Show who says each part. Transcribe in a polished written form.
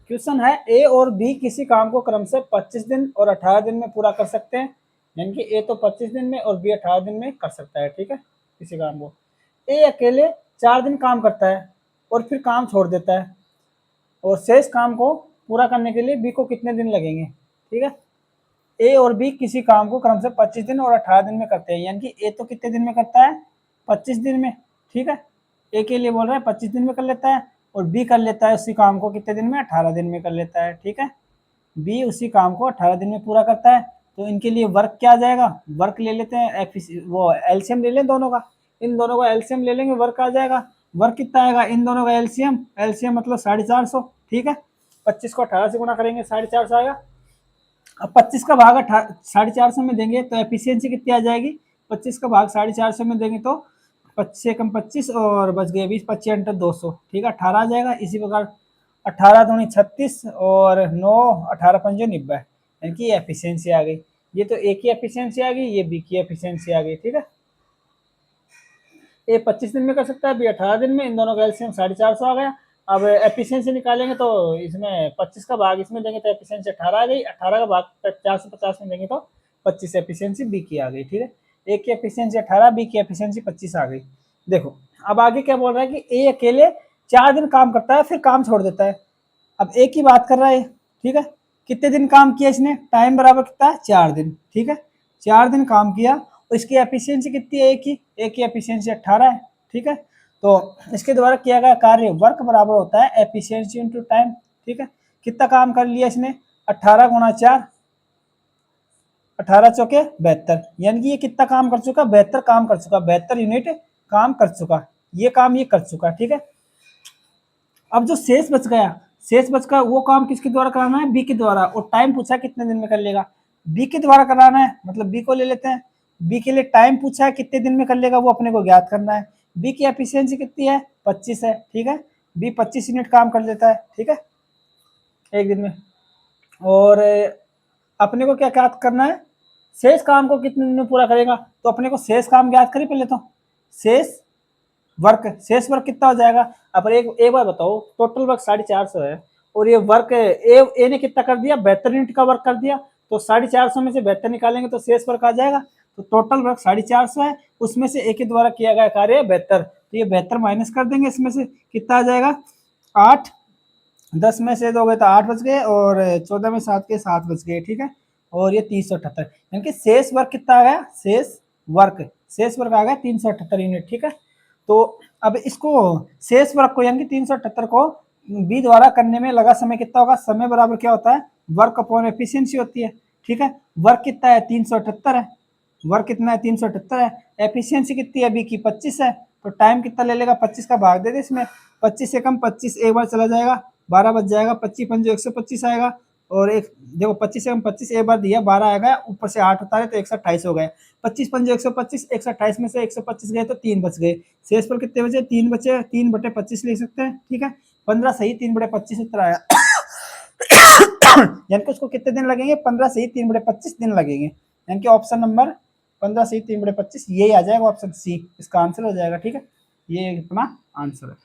Speaker 1: Question है ए और B किसी काम को क्रम से 25 दिन और 18 दिन में पूरा कर सकते हैं, यानी कि ए तो 25 दिन में और बी 18 दिन में कर सकता है, ठीक है, किसी काम को। ए अकेले 4 दिन काम करता है और फिर काम छोड़ देता है, और शेष काम को पूरा करने के लिए बी को कितने दिन लगेंगे, ठीक है। ए और बी किसी काम को क्रम से 25 दिन और 18 दिन में करते हैं, यानी कि ए तो कितने दिन में करता है, 25 दिन में, ठीक है। ए के लिए बोल रहा है 25 दिन में कर लेता है, और बी कर लेता है उसी काम को कितने दिन में, 18 दिन में कर लेता है, ठीक है। बी उसी काम को 18 दिन में पूरा करता है, तो इनके लिए वर्क क्या आ जाएगा, वर्क ले लेते हैं, वो एलसीएम ले लें दोनों का, इन दोनों का एलसीएम ले लेंगे, वर्क आ जाएगा। वर्क कितना आएगा इन दोनों का एलसीएम, एलसीएम मतलब 450, ठीक है। 25 को 18 से गुणा करेंगे 450 आएगा। अब 25 का भाग 450 में देंगे तो एफिशिएंसी कितनी आ जाएगी, 25 का भाग 450 में देंगे तो 25 से कम 25 और बच गए 20, 25 अंटर 200, ठीक है, 18 आ जाएगा। इसी प्रकार 18 दूनी 36 और 9 18 पंजे 90, यानी कि एफिशिएंसी आ गई। ये तो ए की एफिशिएंसी आ गई, ये बी की एफिशिएंसी आ गई, ठीक है। ए 25 दिन में कर सकता है, बी 18 दिन में, इन दोनों का एलसीएम 450 आ गया। अब एफिशिएंसी निकालेंगे तो इसमें 25 का भाग इसमें देंगे तो एफिशिएंसी 18 आ गई, 18 का भाग 450 में देंगे तो 25 एफिशिएंसी बी की आ गई, ठीक है। ए की एफिशिएंसी 18, बी की एफिशिएंसी 25 आ गई। देखो अब आगे क्या बोल रहा है कि ए अकेले 4 दिन काम करता है फिर काम छोड़ देता है। अब ए की बात कर रहा है, ठीक है, कितने दिन काम किया इसने, टाइम बराबर कितना है 4 दिन, ठीक है, 4 दिन काम किया और इसकी एफिशिएंसी कितनी है, ए की एफिशिएंसी 18 है, ठीक है। तो इसके द्वारा किया गया कार्य वर्क बराबर होता है एफिशिएंसी इनटू टाइम, ठीक है। कितना काम कर लिया इसने, 18 गुणा 4, 18 चौके 72, यानी कि ये कितना काम कर चुका, 72 काम कर चुका, 72 यूनिट काम कर चुका, ये काम ये कर चुका, ठीक है। अब जो शेष बच गया, शेष बच गया वो काम किसके द्वारा कराना है, बी के द्वारा, और टाइम पूछा कितने दिन में कर लेगा, बी के द्वारा कराना है, मतलब बी को ले लेते हैं। बी के लिए टाइम पूछा है कितने दिन में कर लेगा, वो अपने को ज्ञात करना है। बी की एफिशिएंसी कितनी है, 25 है, ठीक है, बी 25 यूनिट काम कर लेता है, ठीक है, एक दिन में। और अपने को क्या ज्ञात करना है, शेष काम को कितने दिन में पूरा करेगा, तो अपने को शेष काम ज्ञात करिए पहले तो, शेष शेष वर्क कितना हो जाएगा। अब एक बार बताओ, टोटल वर्क 450 है और ये वर्क ए ने कितना कर दिया, 72 यूनिट का वर्क कर दिया, तो 450 में से 72 निकालेंगे तो शेष वर्क आ जाएगा। तो टोटल वर्क 450 है, उसमें से ए के द्वारा किया गया कार्य 72, तो ये 72 माइनस कर देंगे, इसमें से कितना आ जाएगा 8, 10 में से 2 गए तो 8 बच गए, और 14 में 7 के 7 बच गए, ठीक है। और ये 378, यानी कि शेष वर्क कितना आ गया, शेष वर्क आ गया 378 यूनिट, ठीक है। तो अब इसको शेष वर्क को यानी कि 378 को बी द्वारा करने में लगा समय कितना होगा, समय बराबर क्या होता है, वर्क अपॉन एफिशिएंसी होती है, ठीक है। वर्क कितना है 378 है, वर्क कितना है 378 है, एफिशिएंसी कितनी है बी की 25 है, तो टाइम कितना ले लेगा, 25 का भाग दे दे इसमें, 25 से कम 25 एक बार चला जाएगा, 12 बच जाएगा, 25 पंजे 125 आएगा, और एक देखो 25 से कम 25 एक बार दिया 12 आएगा, ऊपर से 8 उतारे तो 128 हो गए, 25 पंजे 125, 128 में से 125 गए तो 3 बच गए, शेष पर कितने बचे, 3 बचे, 3/25 लिख सकते हैं, ठीक है। 15 सही 3/25 उत्तर आया। यानी कि उसको कितने दिन लगेंगे, 15 सही 3/25 दिन लगेंगे, यानी कि ऑप्शन नंबर 15 सही 3/25 यही आ जाएगा, ऑप्शन सी इसका आंसर हो जाएगा, ठीक है, ये अपना आंसर है।